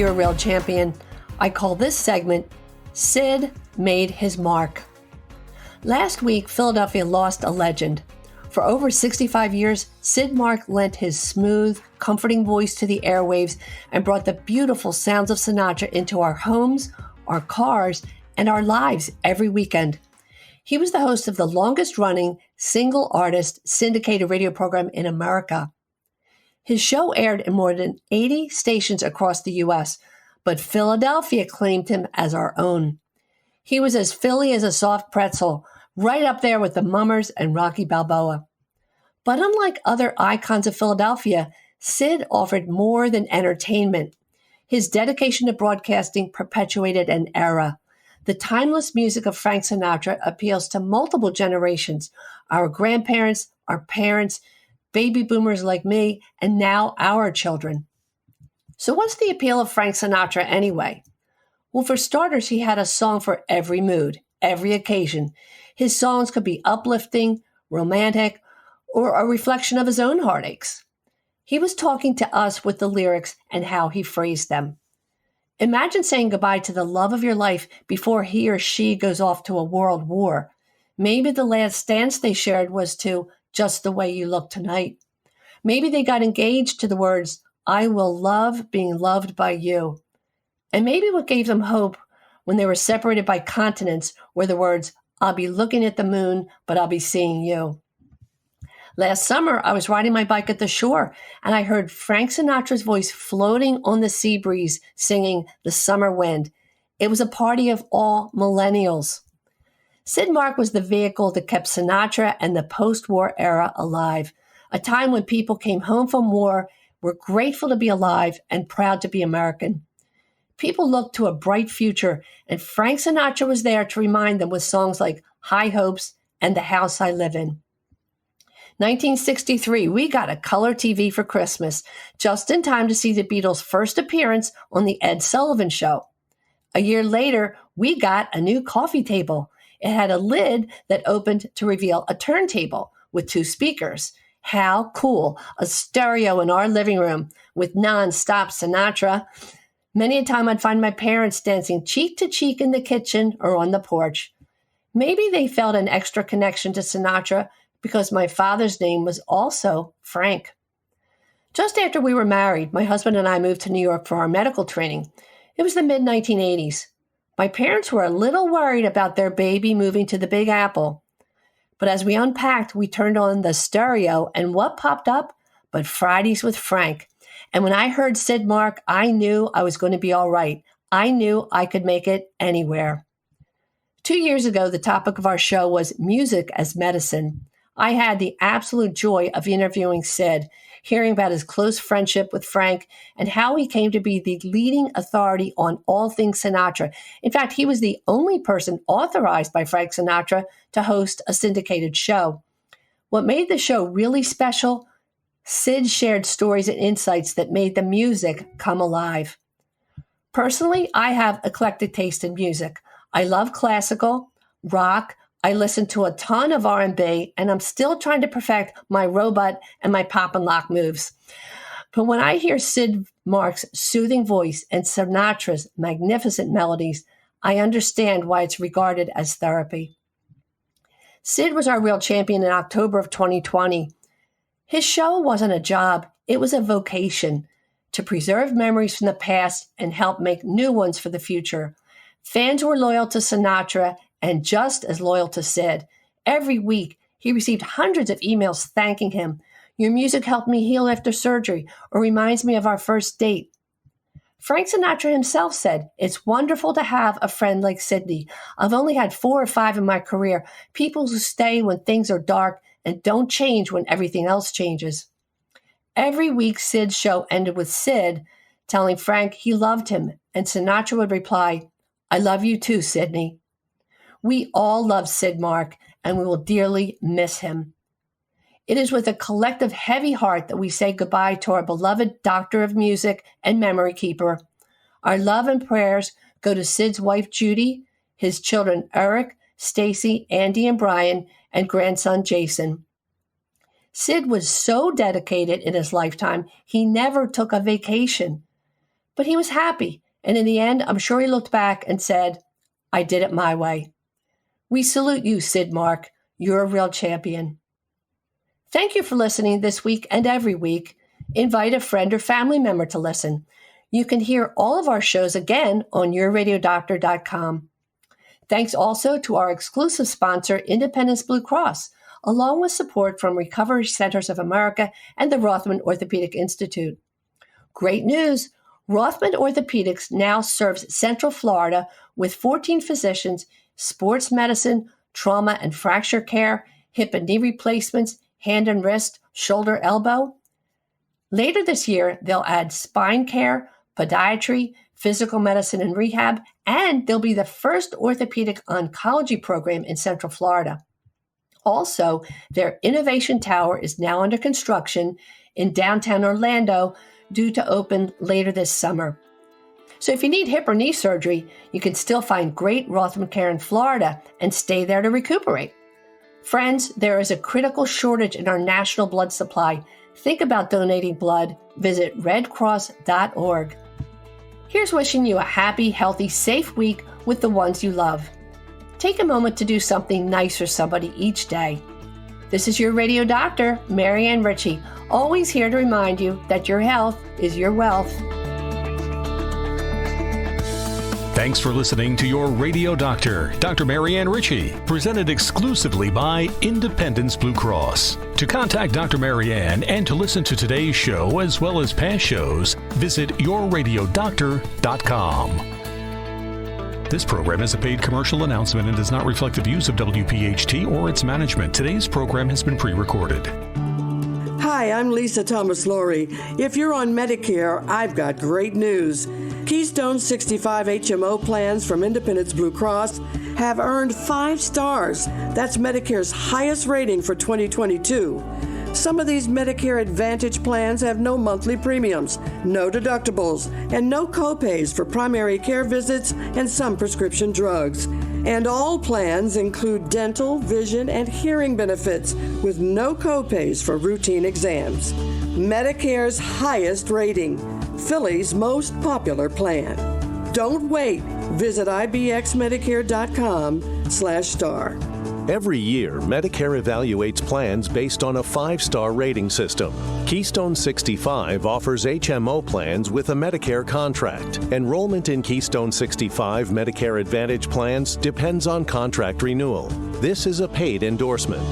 You're a Real Champion. I call this segment, Sid Made His Mark. Last week, Philadelphia lost a legend. For over 65 years, Sid Mark lent his smooth, comforting voice to the airwaves and brought the beautiful sounds of Sinatra into our homes, our cars, and our lives every weekend. He was the host of the longest-running single-artist syndicated radio program in America. His show aired in more than 80 stations across the U.S., but Philadelphia claimed him as our own. He was as Philly as a soft pretzel, right up there with the Mummers and Rocky Balboa. But unlike other icons of Philadelphia, Sid offered more than entertainment. His dedication to broadcasting perpetuated an era. The timeless music of Frank Sinatra appeals to multiple generations, our grandparents, our parents, baby boomers like me, and now our children. So what's the appeal of Frank Sinatra anyway? Well, for starters, he had a song for every mood, every occasion. His songs could be uplifting, romantic, or a reflection of his own heartaches. He was talking to us with the lyrics and how he phrased them. Imagine saying goodbye to the love of your life before he or she goes off to a world war. Maybe the last dance they shared was to Just the Way You Look Tonight. Maybe they got engaged to the words, I will love being loved by you. And maybe what gave them hope when they were separated by continents were the words, I'll be looking at the moon, but I'll be seeing you. Last summer, I was riding my bike at the shore, and I heard Frank Sinatra's voice floating on the sea breeze, singing The Summer Wind. It was a party of all millennials. Sid Mark was the vehicle that kept Sinatra and the post-war era alive, a time when people came home from war, were grateful to be alive, and proud to be American. People looked to a bright future, and Frank Sinatra was there to remind them with songs like High Hopes and The House I Live In. 1963, we got a color TV for Christmas, just in time to see the Beatles' first appearance on The Ed Sullivan Show. A year later, we got a new coffee table. It had a lid that opened to reveal a turntable with 2 speakers. How cool, a stereo in our living room with non-stop Sinatra. Many a time I'd find my parents dancing cheek to cheek in the kitchen or on the porch. Maybe they felt an extra connection to Sinatra because my father's name was also Frank. Just after we were married, my husband and I moved to New York for our medical training. It was the mid-1980s. My parents were a little worried about their baby moving to the Big Apple. But as we unpacked, we turned on the stereo, and what popped up? But Fridays with Frank. And when I heard Sid Mark, I knew I was going to be all right. I knew I could make it anywhere. 2 years ago, the topic of our show was music as medicine. I had the absolute joy of interviewing Sid, hearing about his close friendship with Frank and how he came to be the leading authority on all things Sinatra. In fact, he was the only person authorized by Frank Sinatra to host a syndicated show. What made the show really special? Sid shared stories and insights that made the music come alive. Personally, I have eclectic taste in music. I love classical, rock. I listen to a ton of R&B, and I'm still trying to perfect my robot and my pop and lock moves. But when I hear Sid Mark's soothing voice and Sinatra's magnificent melodies, I understand why it's regarded as therapy. Sid was our real champion in October of 2020. His show wasn't a job, it was a vocation to preserve memories from the past and help make new ones for the future. Fans were loyal to Sinatra and just as loyal to Sid. Every week, he received hundreds of emails thanking him. Your music helped me heal after surgery or reminds me of our first date. Frank Sinatra himself said, it's wonderful to have a friend like Sidney. I've only had 4 or 5 in my career, people who stay when things are dark and don't change when everything else changes. Every week, Sid's show ended with Sid telling Frank he loved him, and Sinatra would reply, I love you too, Sidney. We all love Sid Mark, and we will dearly miss him. It is with a collective heavy heart that we say goodbye to our beloved doctor of music and memory keeper. Our love and prayers go to Sid's wife, Judy, his children, Eric, Stacy, Andy, and Brian, and grandson, Jason. Sid was so dedicated in his lifetime, he never took a vacation. But he was happy, and in the end, I'm sure he looked back and said, I did it my way. We salute you, Sid Mark. You're a real champion. Thank you for listening this week and every week. Invite a friend or family member to listen. You can hear all of our shows again on yourradiodoctor.com. Thanks also to our exclusive sponsor, Independence Blue Cross, along with support from Recovery Centers of America and the Rothman Orthopedic Institute. Great news! Rothman Orthopedics now serves Central Florida with 14 physicians, sports medicine, trauma and fracture care, hip and knee replacements, hand and wrist, shoulder, elbow. Later this year, they'll add spine care, podiatry, physical medicine and rehab, and they'll be the first orthopedic oncology program in Central Florida. Also, their Innovation Tower is now under construction in downtown Orlando, due to open later this summer. So if you need hip or knee surgery, you can still find great Rothman care in Florida and stay there to recuperate. Friends, there is a critical shortage in our national blood supply. Think about donating blood. Visit redcross.org. Here's wishing you a happy, healthy, safe week with the ones you love. Take a moment to do something nice for somebody each day. This is your radio doctor, Marianne Ritchie, always here to remind you that your health is your wealth. Thanks for listening to your radio doctor, Dr. Marianne Ritchie, presented exclusively by Independence Blue Cross. To contact Dr. Marianne and to listen to today's show as well as past shows, visit yourradiodoctor.com. This program is a paid commercial announcement and does not reflect the views of WPHT or its management. Today's program has been pre-recorded. Hi, I'm Lisa Thomas-Laurie. If you're on Medicare, I've got great news. Keystone 65 HMO plans from Independence Blue Cross have earned 5 stars. That's Medicare's highest rating for 2022. Some of these Medicare Advantage plans have no monthly premiums, no deductibles, and no copays for primary care visits and some prescription drugs. And all plans include dental, vision, and hearing benefits with no copays for routine exams. Medicare's highest rating, Philly's most popular plan. Don't wait. Visit ibxmedicare.com/star. Every year, Medicare evaluates plans based on a 5-star rating system. Keystone 65 offers HMO plans with a Medicare contract. Enrollment in Keystone 65 Medicare Advantage plans depends on contract renewal. This is a paid endorsement.